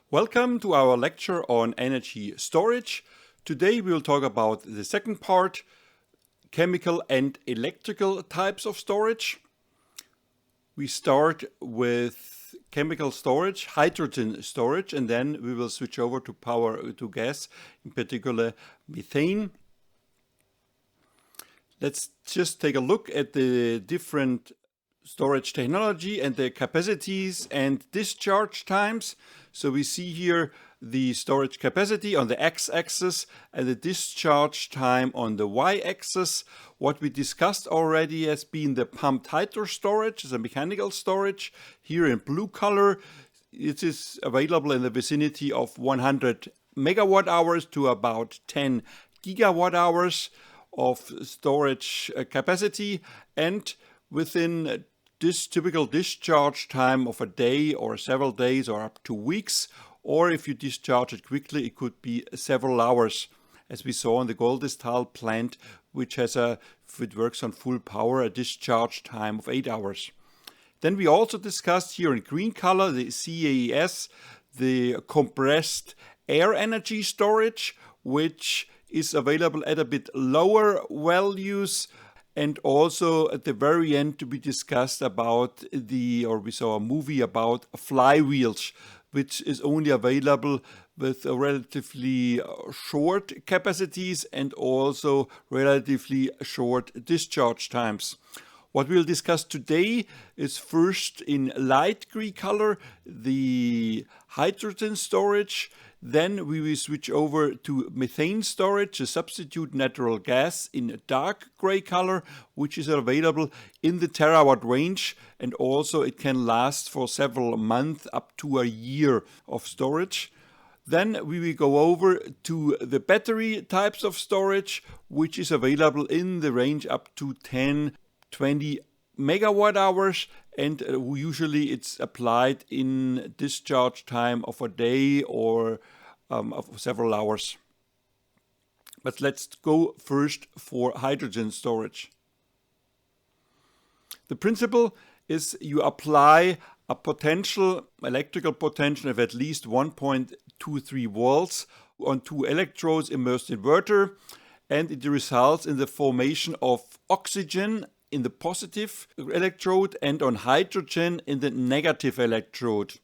Welcome to our lecture on energy storage. Today we will talk about the second part, chemical and electrical types of storage. We start with chemical storage, hydrogen storage, and then we will switch over to power to gas, in particular methane. Let's just take a look at the different storage technology and the capacities and discharge times. So we see here the storage capacity on the x-axis and the discharge time on the y-axis. What we discussed already has been the pumped hydro storage, as a mechanical storage. Here in blue color, it is available in the vicinity of 100 megawatt hours to about 10 gigawatt hours of storage capacity, and within this typical discharge time of a day or several days or up to weeks, or if you discharge it quickly, it could be several hours, as we saw in the Goldestal plant, which has if it works on full power, a discharge time of 8 hours. Then we also discussed here in green color the CAES, the compressed air energy storage, which is available at a bit lower values. And also at the very end we discussed about we saw a movie about flywheels, which is only available with relatively short capacities and also relatively short discharge times. What we'll discuss today is first in light green color, the hydrogen storage. Then we will switch over to methane storage, a substitute natural gas in dark gray color, which is available in the terawatt range, and also it can last for several months, up to a year of storage. Then we will go over to the battery types of storage, which is available in the range up to 10-20 megawatt hours, and usually it's applied in discharge time of a day or of several hours. But let's go first for hydrogen storage. The principle is you apply a electrical potential of at least 1.23 volts on two electrodes immersed in water, and it results in the formation of oxygen in the positive electrode and on hydrogen in the negative electrode.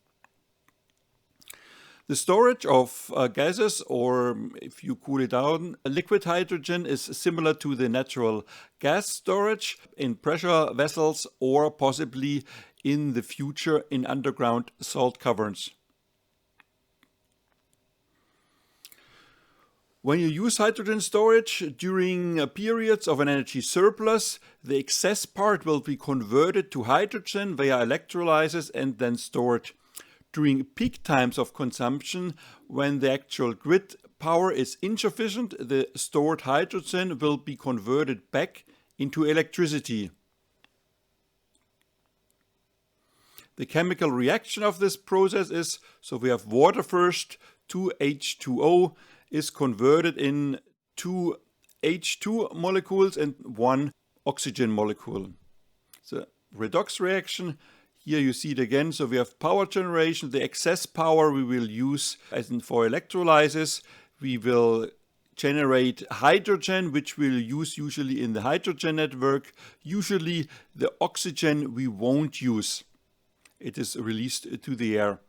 The storage of gases, or if you cool it down, liquid hydrogen, is similar to the natural gas storage in pressure vessels or possibly in the future in underground salt caverns. When you use hydrogen storage during periods of an energy surplus, the excess part will be converted to hydrogen via electrolysis and then stored. During peak times of consumption, when the actual grid power is insufficient, the stored hydrogen will be converted back into electricity. The chemical reaction of this process is, so we have water first, 2 H2O, is converted in 2 H2 molecules and 1 oxygen molecule. So redox reaction, here you see it again. So we have power generation, the excess power we will use as in for electrolysis. We will generate hydrogen, which we'll use usually in the hydrogen network. Usually the oxygen we won't use. It is released to the air.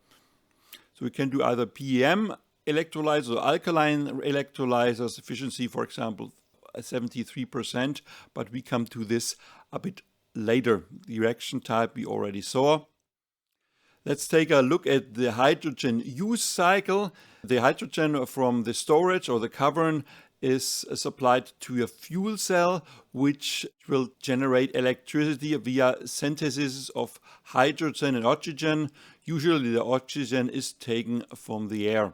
So we can do either PEM electrolyzers or alkaline electrolyzers, efficiency, for example, 73%, but we come to this a bit later. The reaction type we already saw. Let's take a look at the hydrogen use cycle. The hydrogen from the storage or the cavern is supplied to a fuel cell, which will generate electricity via synthesis of hydrogen and oxygen. Usually the oxygen is taken from the air.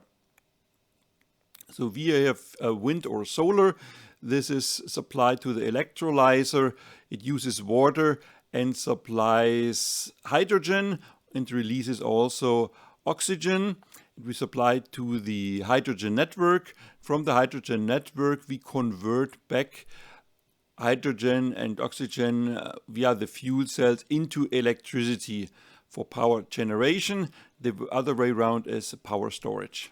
So we have wind or solar. This is supplied to the electrolyzer. It uses water and supplies hydrogen and releases also oxygen. We supply to the hydrogen network. From the hydrogen network, we convert back hydrogen and oxygen via the fuel cells into electricity. for power generation. The other way around is power storage.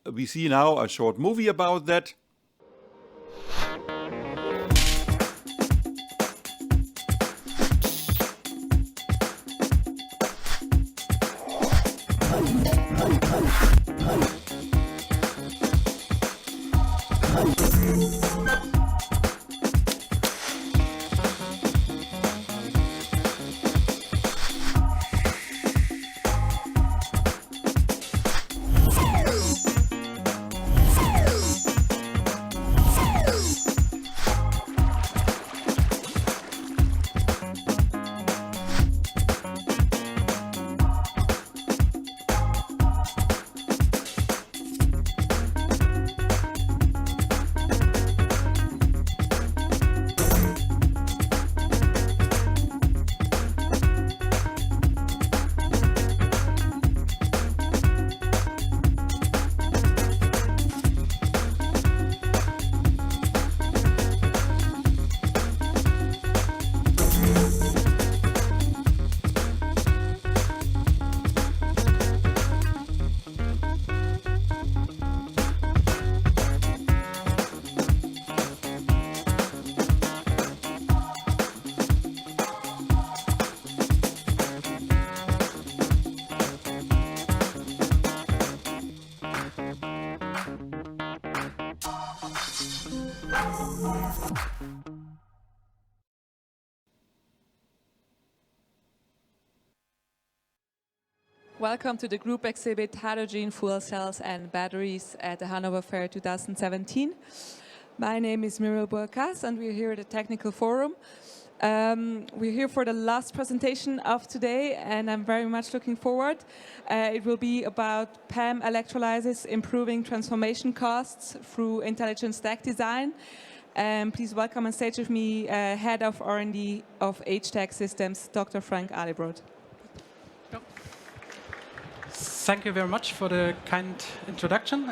We see now a short movie about that. Welcome to the group exhibit Hydrogen Fuel Cells and Batteries at the Hanover Fair 2017. My name is Muriel Burkas and we're here at the Technical Forum. We're here for the last presentation of today and I'm very much looking forward. It will be about PEM electrolyzers improving transformation costs through intelligent stack design. Please welcome on stage with me Head of R&D of HTEC Systems, Dr. Frank Alibrod. Thank you very much for the kind introduction.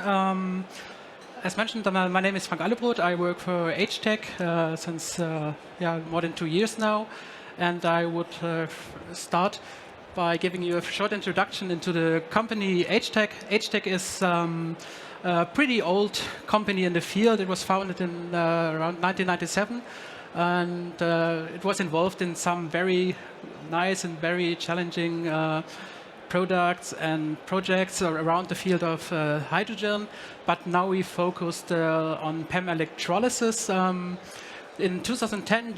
As mentioned, my name is Frank Alibrod. I work for HTEC since more than 2 years now. And I would start by giving you a short introduction into the company HTEC. HTEC is a pretty old company in the field. It was founded in around 1997. And it was involved in some very nice and very challenging products and projects around the field of hydrogen, but now we focused on PEM electrolysis. In 2010,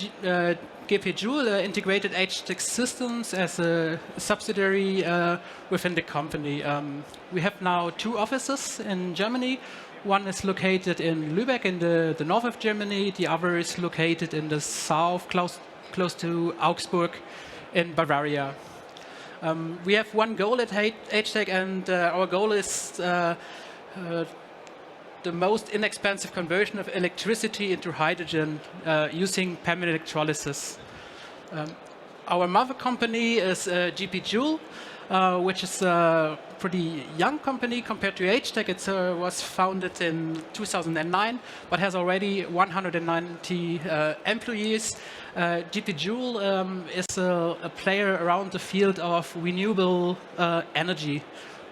GP Joule integrated HTEC Systems as a subsidiary within the company. We have now 2 offices in Germany. One is located in Lübeck in the north of Germany. The other is located in the south, close to Augsburg in Bavaria. We have one goal at HTEC, and our goal is the most inexpensive conversion of electricity into hydrogen using PEM electrolysis. Our mother company is GP Joule, which is a pretty young company compared to HTEC. It was founded in 2009, but has already 190 employees. GP Joule is a player around the field of renewable energy,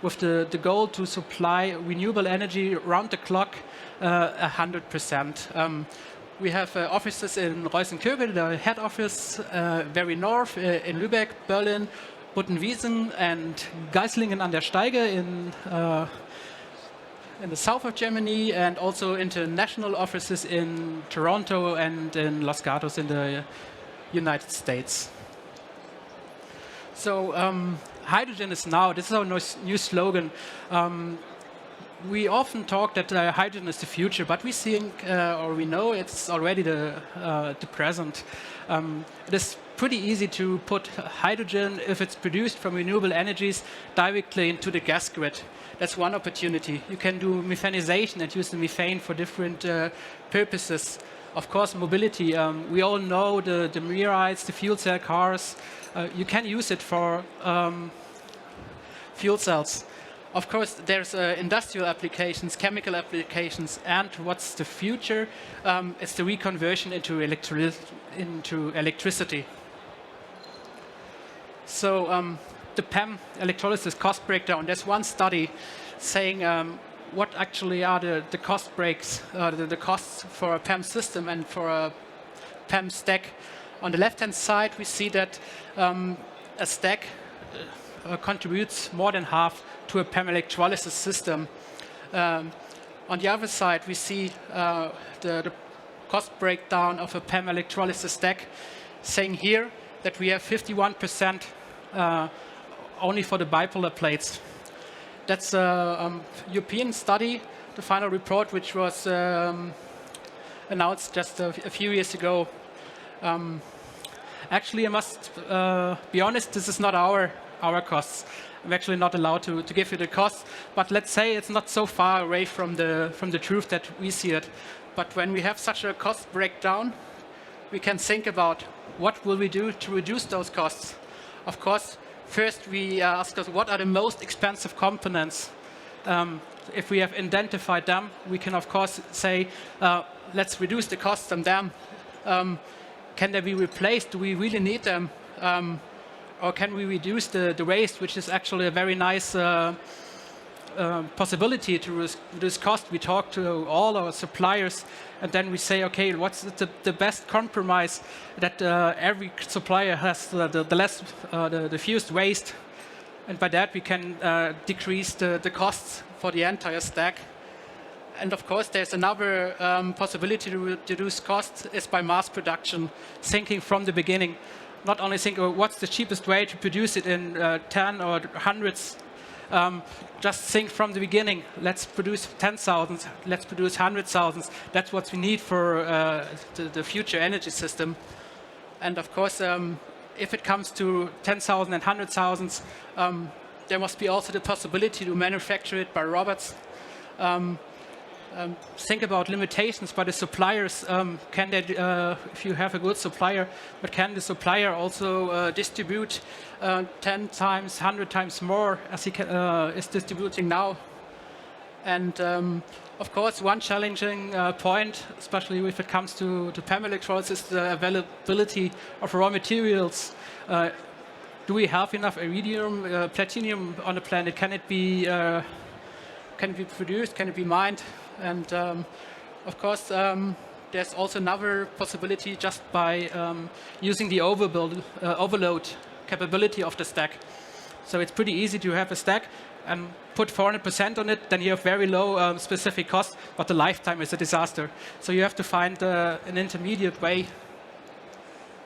with the goal to supply renewable energy around the clock 100%. We have offices in Reusenkirchen, the head office, very north, in Lübeck, Berlin, Buttenwiesen, and Geislingen an der Steige in the south of Germany, and also international offices in Toronto and in Los Gatos in the United States. So hydrogen is now. This is our new slogan. We often talk that hydrogen is the future, but we think, or we know, it's already the present. It is pretty easy to put hydrogen, if it's produced from renewable energies, directly into the gas grid. That's one opportunity. You can do methanization and use the methane for different purposes. Of course, mobility. We all know the Mirides, the fuel cell cars. You can use it for fuel cells. Of course, there's industrial applications, chemical applications, and what's the future? It's the reconversion into electricity. So the PEM electrolysis cost breakdown, there's one study saying what actually are the cost breaks, the costs for a PEM system and for a PEM stack. On the left-hand side, we see that a stack contributes more than half to a PEM electrolysis system. On the other side, we see the cost breakdown of a PEM electrolysis stack, saying here that we have 51% only for the bipolar plates. That's a European study, the final report, which was announced just a few years ago. Actually, I must be honest, this is not our costs. I'm actually not allowed to give you the costs, but let's say it's not so far away from the truth that we see it. But when we have such a cost breakdown, we can think about what will we do to reduce those costs. Of course, first we ask us what are the most expensive components. If we have identified them, we can of course say, let's reduce the costs on them. Can they be replaced? Do we really need them? Or can we reduce the waste, which is actually a very nice possibility to reduce cost. We talk to all our suppliers, and then we say, okay, what's the best compromise that every supplier has the fewest waste, and by that we can decrease the costs for the entire stack. And of course, there's another possibility to reduce costs is by mass production, thinking from the beginning. Not only think, oh, what's the cheapest way to produce it in 10 or hundreds. Just think from the beginning. Let's produce 10,000. Let's produce 100,000. That's what we need for the future energy system. And of course, if it comes to 10,000 and 100,000, there must be also the possibility to manufacture it by robots. Think about limitations by the suppliers. Can they, if you have a good supplier, but can the supplier also distribute 10 times, 100 times more as he is distributing now? And of course, one challenging point, especially if it comes to PEM electrolysis, is the availability of raw materials. Do we have enough iridium, platinum on the planet? Can it be produced? Can it be mined? And of course, there's also another possibility just by using the overload capability of the stack. So it's pretty easy to have a stack and put 400% on it, then you have very low specific cost, but the lifetime is a disaster. So you have to find an intermediate way.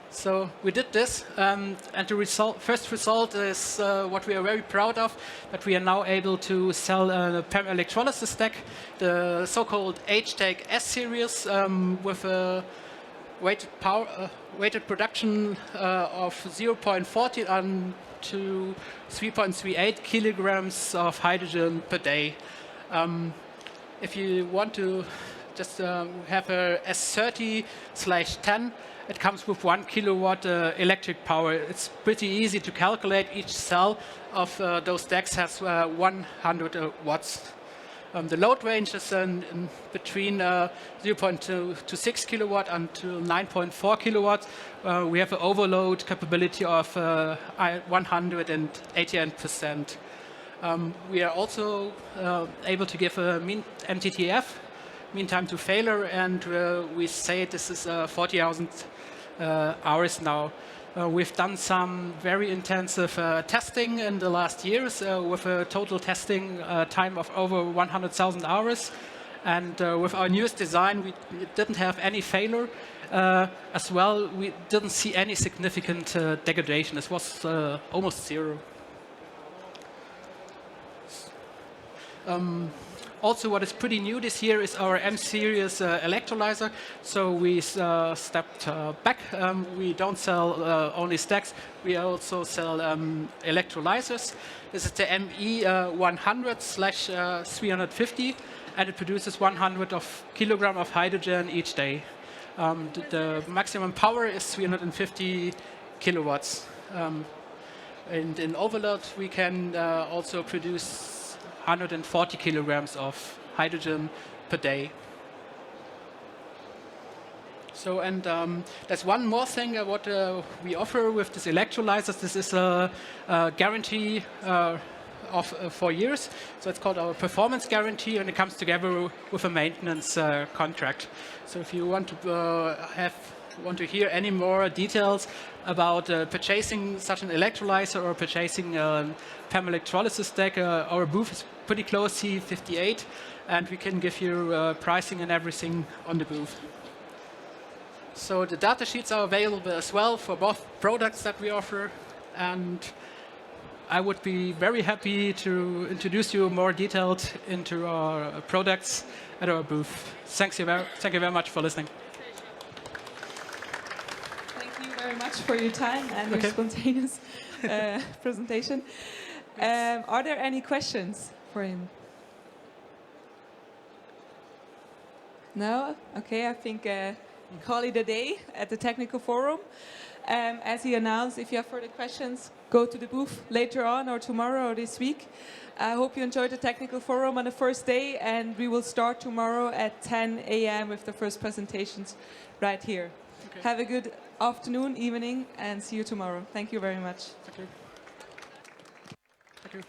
So we did this, and the first result is what we are very proud of, that we are now able to sell a PEM electrolysis stack, the so-called HTEC S-series, with a weighted production of 0.40 to 3.38 kilograms of hydrogen per day. If you want to just have a S30/10, it comes with 1 kilowatt electric power. It's pretty easy to calculate. Each cell of those stacks has 100 watts. The load range is in between 0.2 to 6 kilowatt until 9.4 kilowatts. We have an overload capability of 188%. We are also able to give a mean MTTF, mean time to failure, and we say this is 40,000 hours now. We've done some very intensive testing in the last years with a total testing time of over 100,000 hours. And with our newest design, we didn't have any failure. As well, we didn't see any significant degradation. This was almost zero. Also, what is pretty new this year is our M-series electrolyzer. So we stepped back. We don't sell only stacks. We also sell electrolyzers. This is the ME100/350, and it produces 100 kilogram of hydrogen each day. The maximum power is 350 kilowatts. And in overload, we can also produce 140 kilograms of hydrogen per day. So, and there's one more thing what we offer with this electrolyzers. This is a guarantee of 4 years. So it's called our performance guarantee, and it comes together with a maintenance contract. So if you want to hear any more details about purchasing such an electrolyzer or purchasing a PEM electrolysis stack, our booth is pretty close, C58, and we can give you pricing and everything on the booth. So the data sheets are available as well for both products that we offer, and I would be very happy to introduce you more detailed into our products at our booth. Thank you very much for listening. Thank you very much for your time and your spontaneous presentation. Are there any questions for him? No? Okay, I think call it a day at the technical forum. As he announced, if you have further questions, go to the booth later on or tomorrow or this week. I hope you enjoyed the technical forum on the first day, and we will start tomorrow at 10 a.m. with the first presentations right here. Okay. Have a good afternoon, evening, and see you tomorrow. Thank you very much. Thank you. Thank you.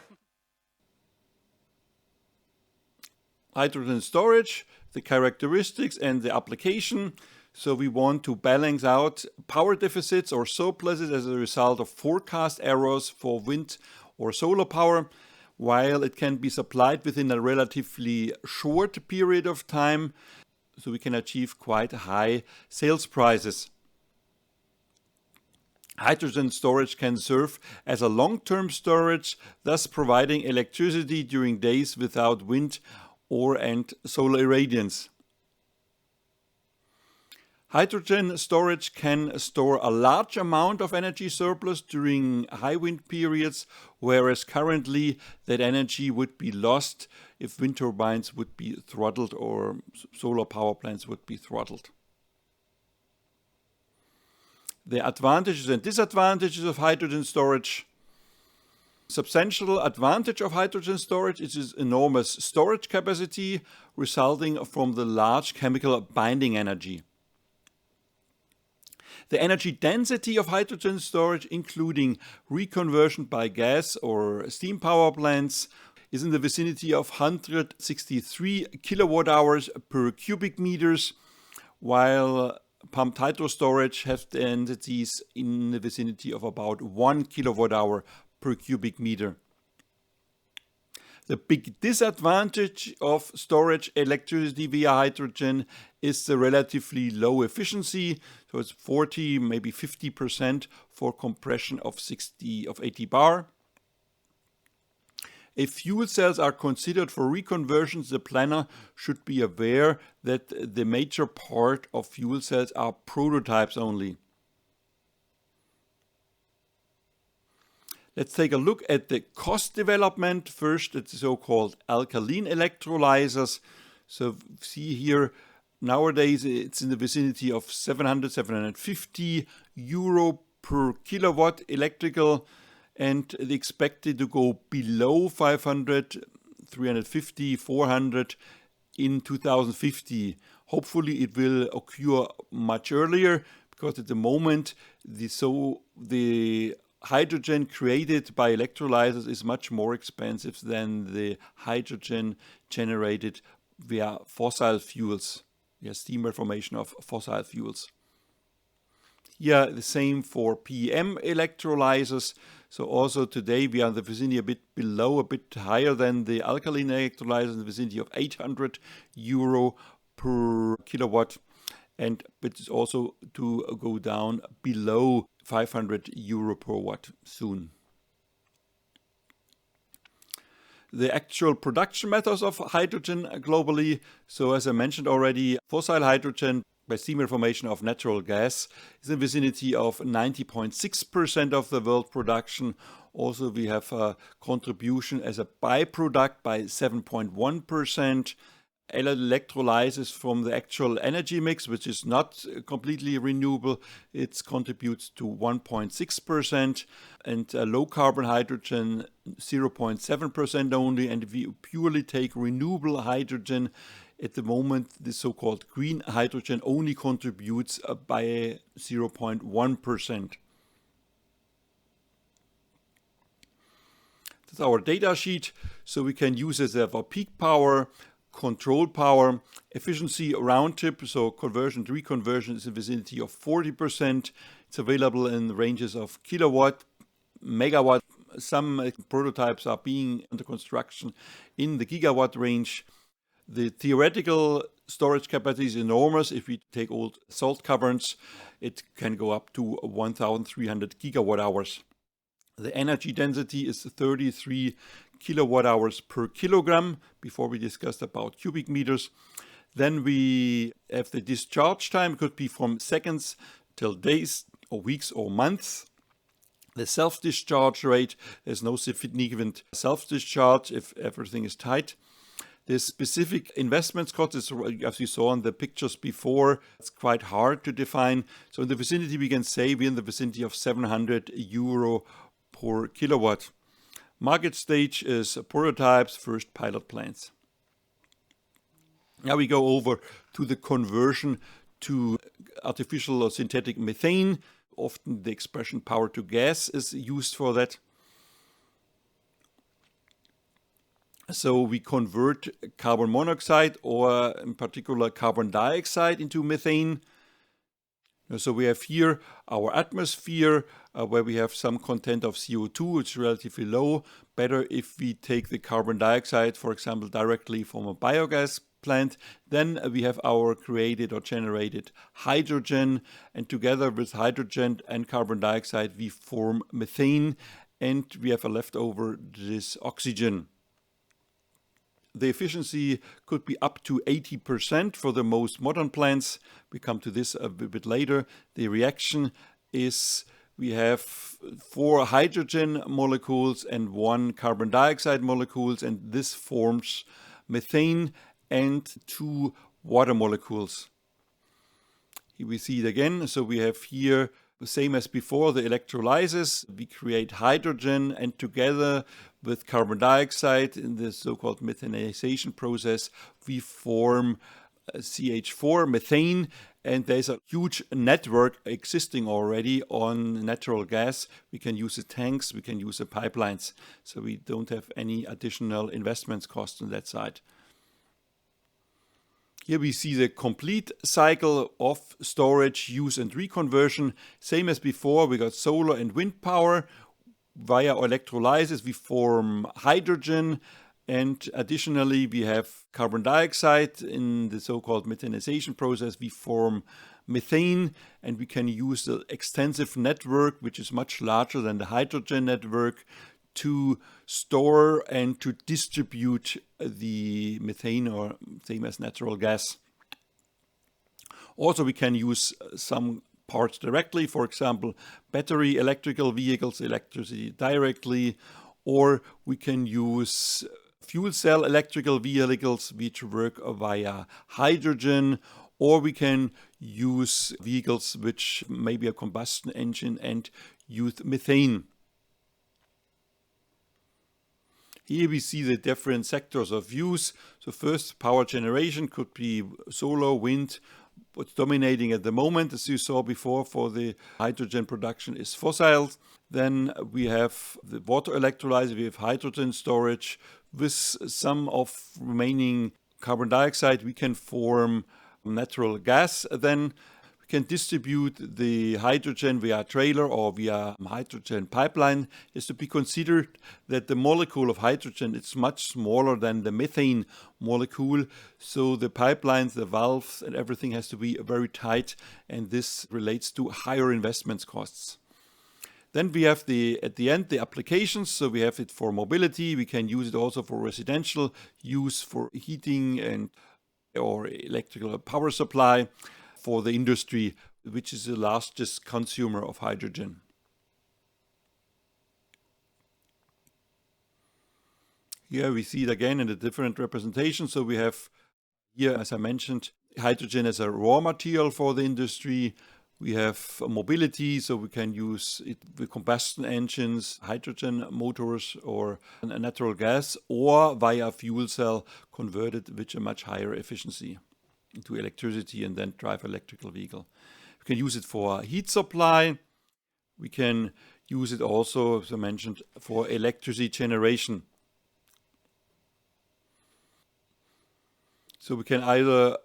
Hydrogen storage, the characteristics and the application. So we want to balance out power deficits or surpluses as a result of forecast errors for wind or solar power, while it can be supplied within a relatively short period of time, so we can achieve quite high sales prices. Hydrogen storage can serve as a long-term storage, thus providing electricity during days without wind and solar irradiance. Hydrogen storage can store a large amount of energy surplus during high wind periods, whereas currently that energy would be lost if wind turbines would be throttled or solar power plants would be throttled. The advantages and disadvantages of hydrogen storage. Substantial advantage of hydrogen storage is its enormous storage capacity resulting from the large chemical binding energy. The energy density of hydrogen storage, including reconversion by gas or steam power plants, is in the vicinity of 163 kilowatt hours per cubic meters, while pumped hydro storage has densities in the vicinity of about 1 kilowatt hour per cubic meter. The big disadvantage of storage electricity via hydrogen is the relatively low efficiency. So it's 40, maybe 50% for compression of 80 bar. If fuel cells are considered for reconversions, the planner should be aware that the major part of fuel cells are prototypes only. Let's take a look at the cost development. First, it's the so-called alkaline electrolyzers. So see here, nowadays it's in the vicinity of 750 euro per kilowatt electrical, and they expected to go below 500, 350, 400 in 2050. Hopefully it will occur much earlier, because at the moment the hydrogen created by electrolyzers is much more expensive than the hydrogen generated via fossil fuels, via steam reformation of fossil fuels. Here the same for PEM electrolyzers. So also today we are in the vicinity a bit below, a bit higher than the alkaline electrolyzers, in the vicinity of 800 euro per kilowatt. And it's also to go down below 500 euro per watt soon. The actual production methods of hydrogen globally. So as I mentioned already, fossil hydrogen by steam reformation of natural gas is in the vicinity of 90.6% of the world production. Also we have a contribution as a byproduct by 7.1%. Electrolysis from the actual energy mix, which is not completely renewable, it contributes to 1.6%, and low carbon hydrogen 0.7% only. And if we purely take renewable hydrogen, At the moment, the so-called green hydrogen only contributes by 0.1%. That's our data sheet. So we can use it as our peak power, control power, efficiency round trip. So conversion to reconversion is in the vicinity of 40%. It's available in the ranges of kilowatt, megawatt. Some prototypes are being under construction in the gigawatt range. The theoretical storage capacity is enormous. If we take old salt caverns, it can go up to 1,300 gigawatt hours. The energy density is 33 kilowatt hours per kilogram. Before we discussed about cubic meters. Then we have the discharge time. It could be from seconds till days or weeks or months. The self-discharge rate, there's no significant self-discharge if everything is tight. The specific investment cost is, as you saw in the pictures before, it's quite hard to define. So in the vicinity, we can say we're in the vicinity of 700 euro per kilowatt. Market stage is prototypes, first pilot plants. Now we go over to the conversion to artificial or synthetic methane. Often the expression power to gas is used for that. So we convert carbon monoxide or in particular carbon dioxide into methane. So we have here our atmosphere where we have some content of CO2, which is relatively low. Better if we take the carbon dioxide, for example, directly from a biogas plant. Then we have our created or generated hydrogen, and together with hydrogen and carbon dioxide we form methane, and we have a leftover this oxygen. The efficiency could be up to 80% for the most modern plants. We come to this a bit later. The reaction is we have 4 hydrogen molecules and 1 carbon dioxide molecules, and this forms methane and 2 water molecules. Here we see it again. So we have here the same as before, the electrolysis. We create hydrogen, and together with carbon dioxide in the so-called methanization process, we form CH4, methane, and there's a huge network existing already on natural gas. We can use the tanks, we can use the pipelines, so we don't have any additional investments cost on that side. Here we see the complete cycle of storage, use and reconversion. Same as before, we got solar and wind power. Via electrolysis we form hydrogen, and additionally we have carbon dioxide. In the so-called methanization process we form methane, and we can use the extensive network, which is much larger than the hydrogen network, to store and to distribute the methane, or same as natural gas. Also we can use some parts directly, for example battery electrical vehicles, electricity directly, or we can use fuel cell electrical vehicles which work via hydrogen, or we can use vehicles which may be a combustion engine and use methane. Here we see the different sectors of use. So first, power generation could be solar, wind. What's dominating at the moment, as you saw before, for the hydrogen production is fossils. Then we have the water electrolyzer, we have hydrogen storage. With some of remaining carbon dioxide, we can form natural gas. Then we can distribute the hydrogen via trailer or via hydrogen pipeline. Is to be considered that the molecule of hydrogen is much smaller than the methane molecule. So the pipelines, the valves and everything has to be very tight, and this relates to higher investment costs. Then we have at the end the applications. So we have it for mobility. We can use it also for residential use, for heating and or electrical power supply. For the industry, which is the largest consumer of hydrogen. Here we see it again in the different representations. So we have here, as I mentioned, hydrogen as a raw material for the industry. We have mobility, so we can use it with combustion engines, hydrogen motors, or natural gas, or via fuel cell converted with a much higher efficiency into electricity and then drive electrical vehicle. We can use it for heat supply. We can use it also, as I mentioned, for electricity generation. So we can either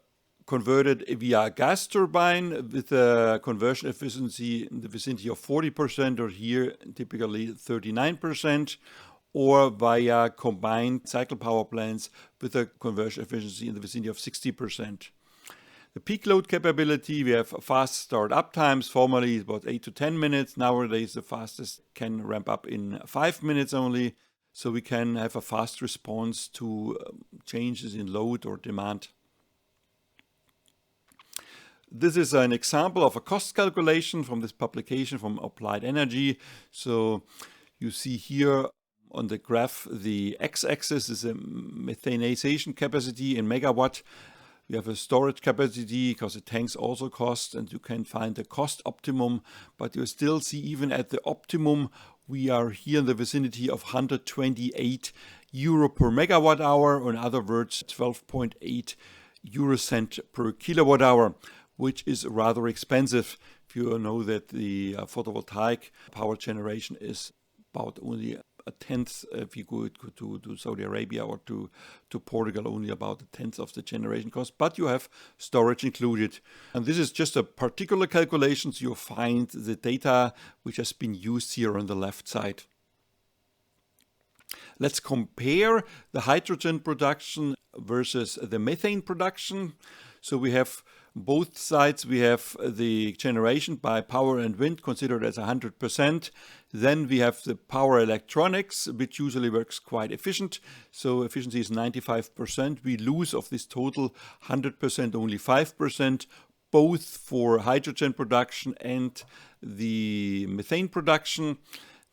convert it via a gas turbine with a conversion efficiency in the vicinity of 40%, or here typically 39%, or via combined cycle power plants with a conversion efficiency in the vicinity of 60%. The peak load capability, we have fast start-up times. Formerly about 8 to 10 minutes. Nowadays the fastest can ramp up in 5 minutes only. So we can have a fast response to changes in load or demand. This is an example of a cost calculation from this publication from Applied Energy. So you see here on the graph, the x-axis is a methanization capacity in megawatt. We have a storage capacity because the tanks also cost, and you can find the cost optimum, but you still see even at the optimum, we are here in the vicinity of 128 euro per megawatt hour, or in other words, 12.8 euro cent per kilowatt hour, which is rather expensive. If you know that the photovoltaic power generation is about only a tenth. If you go to Saudi Arabia or to Portugal, only about a tenth of the generation cost, but you have storage included. And this is just a particular calculation, so you find the data which has been used here on the left side. Let's compare the hydrogen production versus the methane production. So we have both sides. We have the generation by power and wind considered as 100%. Then we have the power electronics, which usually works quite efficient. So efficiency is 95%. We lose of this total 100% only 5%, both for hydrogen production and the methane production.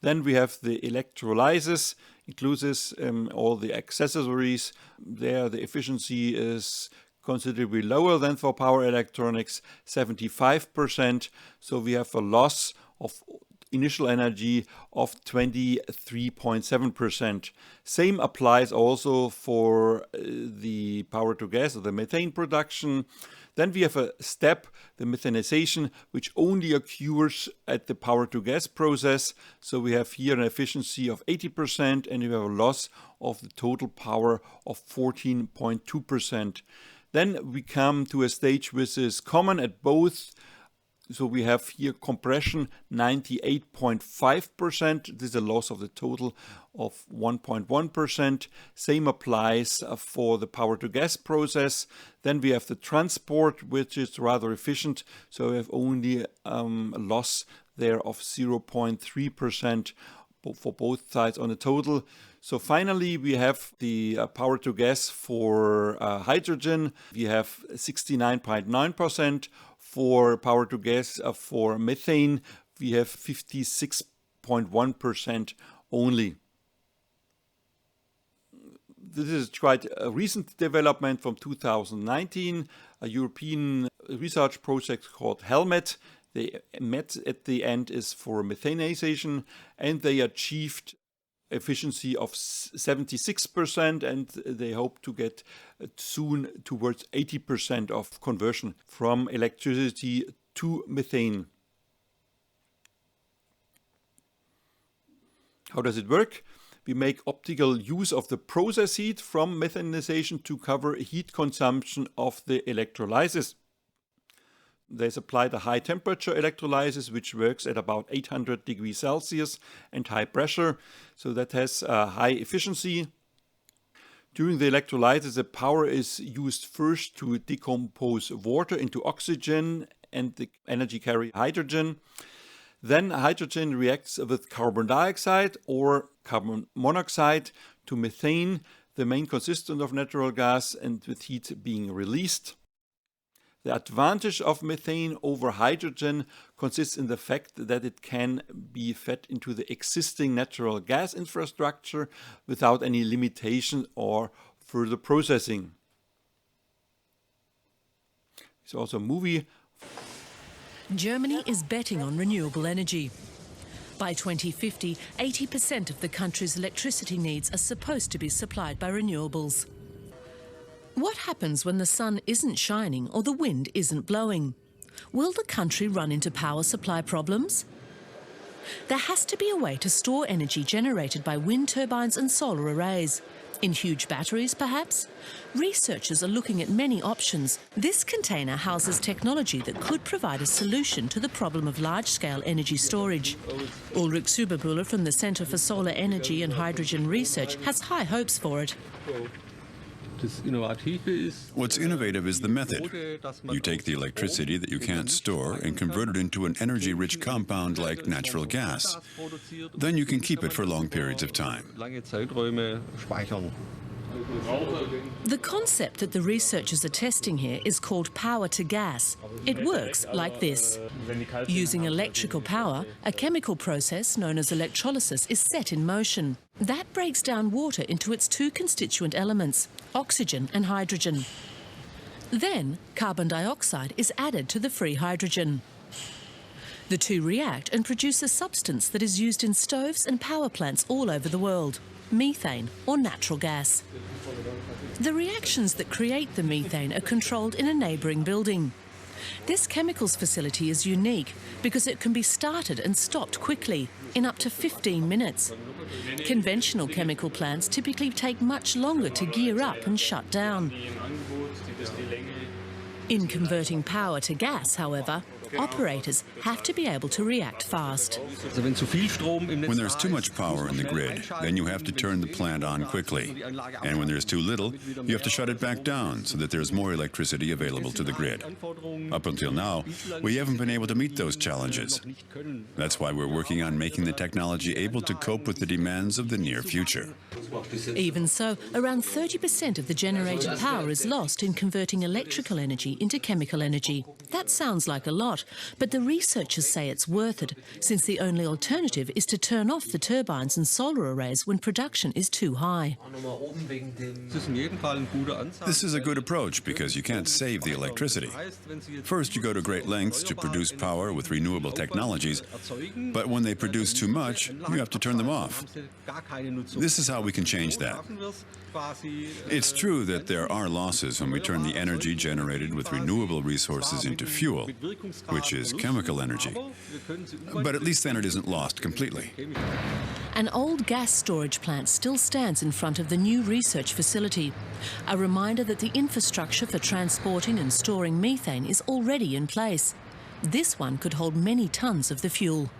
Then we have the electrolysis, includes all the accessories. There the efficiency is considerably lower than for power electronics, 75%. So we have a loss of initial energy of 23.7%. Same applies also for the power to gas or the methane production. Then we have a step, the methanization, which only occurs at the power to gas process. So we have here an efficiency of 80%, and we have a loss of the total power of 14.2%. Then we come to a stage which is common at both. So we have here compression 98.5%. This is a loss of the total of 1.1%. Same applies for the power to gas process. Then we have the transport, which is rather efficient. So we have only a loss there of 0.3% for both sides on the total. So finally, we have the power to gas for hydrogen. We have 69.9%. For power to gas for methane, we have 56.1% only. This is quite a recent development from 2019, a European research project called HELMETH. They met at the end is for methanization, and they achieved efficiency of 76%, and they hope to get soon towards 80% of conversion from electricity to methane. How does it work? We make optical use of the process heat from methanization to cover heat consumption of the electrolysis. There's applied a high temperature electrolysis, which works at about 800 degrees Celsius and high pressure. So that has a high efficiency. During the electrolysis, the power is used first to decompose water into oxygen and the energy carrier hydrogen. Then hydrogen reacts with carbon dioxide or carbon monoxide to methane, the main constituent of natural gas, and with heat being released. The advantage of methane over hydrogen consists in the fact that it can be fed into the existing natural gas infrastructure without any limitation or further processing. There's also a movie. Germany is betting on renewable energy. By 2050, 80% of the country's electricity needs are supposed to be supplied by renewables. What happens when the sun isn't shining or the wind isn't blowing? Will the country run into power supply problems? There has to be a way to store energy generated by wind turbines and solar arrays. In huge batteries, perhaps? Researchers are looking at many options. This container houses technology that could provide a solution to the problem of large-scale energy storage. Ulrich Süberbuehler from the Centre for Solar Energy and Hydrogen Research has high hopes for it. What's innovative is the method. You take the electricity that you can't store and convert it into an energy-rich compound like natural gas. Then you can keep it for long periods of time. The concept that the researchers are testing here is called power to gas. It works like this. Using electrical power, a chemical process known as electrolysis is set in motion. That breaks down water into its two constituent elements, oxygen and hydrogen. Then, carbon dioxide is added to the free hydrogen. The two react and produce a substance that is used in stoves and power plants all over the world, methane or natural gas. The reactions that create the methane are controlled in a neighbouring building. This chemicals facility is unique because it can be started and stopped quickly, in up to 15 minutes. Conventional chemical plants typically take much longer to gear up and shut down. In converting power to gas, however, operators have to be able to react fast. When there's too much power in the grid, then you have to turn the plant on quickly. And when there's too little, you have to shut it back down so that there's more electricity available to the grid. Up until now, we haven't been able to meet those challenges. That's why we're working on making the technology able to cope with the demands of the near future. Even so, around 30% of the generated power is lost in converting electrical energy into chemical energy. That sounds like a lot, but the researchers say it's worth it, since the only alternative is to turn off the turbines and solar arrays when production is too high. This is a good approach because you can't save the electricity. First, you go to great lengths to produce power with renewable technologies, but when they produce too much, you have to turn them off. This is how we can change that. It's true that there are losses when we turn the energy generated with renewable resources into fuel, which is chemical energy. But at least then it isn't lost completely. An old gas storage plant still stands in front of the new research facility, a reminder that the infrastructure for transporting and storing methane is already in place. This one could hold many tons of the fuel.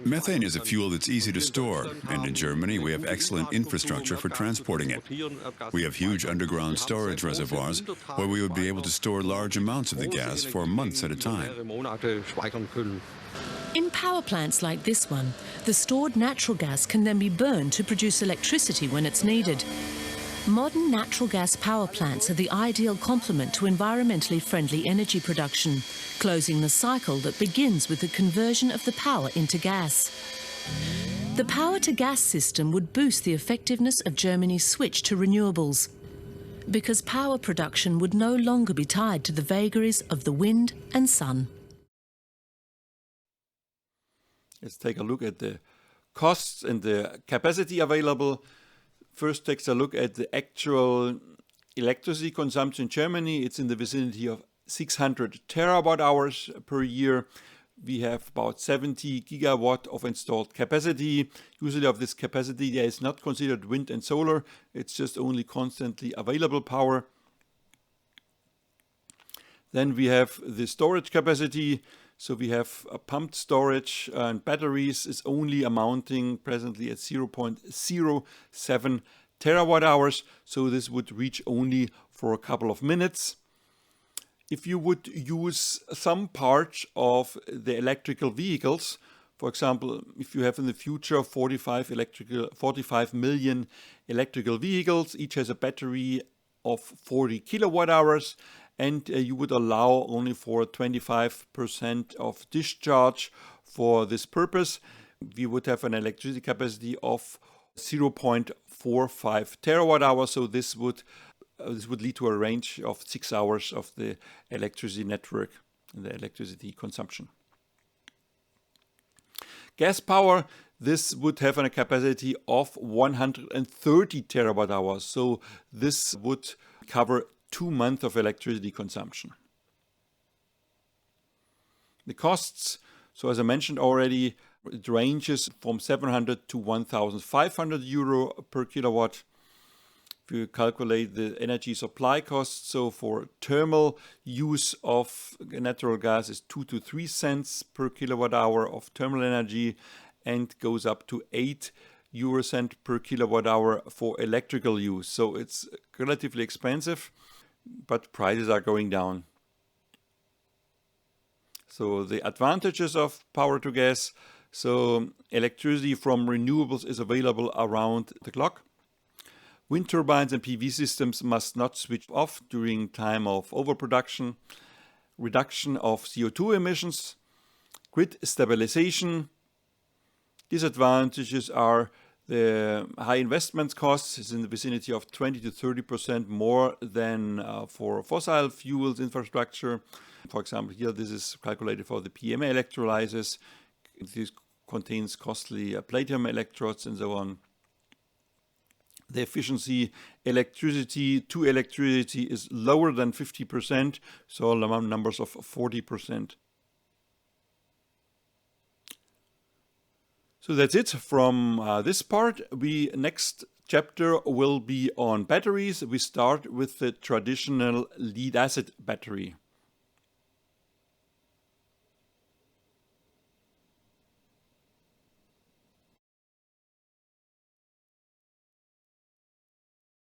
Methane is a fuel that's easy to store, and in Germany we have excellent infrastructure for transporting it. We have huge underground storage reservoirs where we would be able to store large amounts of the gas for months at a time. In power plants like this one, the stored natural gas can then be burned to produce electricity when it's needed. Modern natural gas power plants are the ideal complement to environmentally friendly energy production, closing the cycle that begins with the conversion of the power into gas. The power-to-gas system would boost the effectiveness of Germany's switch to renewables, because power production would no longer be tied to the vagaries of the wind and sun. Let's take a look at the costs and the capacity available. First takes a look at the actual electricity consumption in Germany. It's in the vicinity of 600 terawatt hours per year. We have about 70 gigawatt of installed capacity. Usually of this capacity there is not considered wind and solar. It's just only constantly available power. Then we have the storage capacity. So we have a pumped storage and batteries is only amounting presently at 0.07 terawatt hours. So this would reach only for a couple of minutes. If you would use some part of the electrical vehicles, for example, if you have in the future 45 million electrical vehicles, each has a battery of 40 kilowatt hours, and you would allow only for 25% of discharge for this purpose, we would have an electricity capacity of 0.45 terawatt hours. So this would this would lead to a range of 6 hours of the electricity network and the electricity consumption. Gas power, this would have a capacity of 130 terawatt hours. So this would cover 2 months of electricity consumption. The costs, so as I mentioned already, it ranges from 700 to 1,500 euro per kilowatt. If you calculate the energy supply costs, so for thermal use of natural gas is 2 to 3 cents per kilowatt hour of thermal energy, and goes up to 8 euro cent per kilowatt hour for electrical use. So it's relatively expensive, but prices are going down. So the advantages of power to gas, so electricity from renewables is available around the clock. Wind turbines and PV systems must not switch off during time of overproduction. Reduction of CO2 emissions. Grid stabilization. Disadvantages are the high investment costs is in the vicinity of 20 to 30% more than for fossil fuels infrastructure. For example, here this is calculated for the PMA electrolyzers. This contains costly platinum electrodes and so on. The efficiency electricity to electricity is lower than 50%, so numbers of 40%. So that's it from this part. Next chapter will be on batteries. We start with the traditional lead acid battery.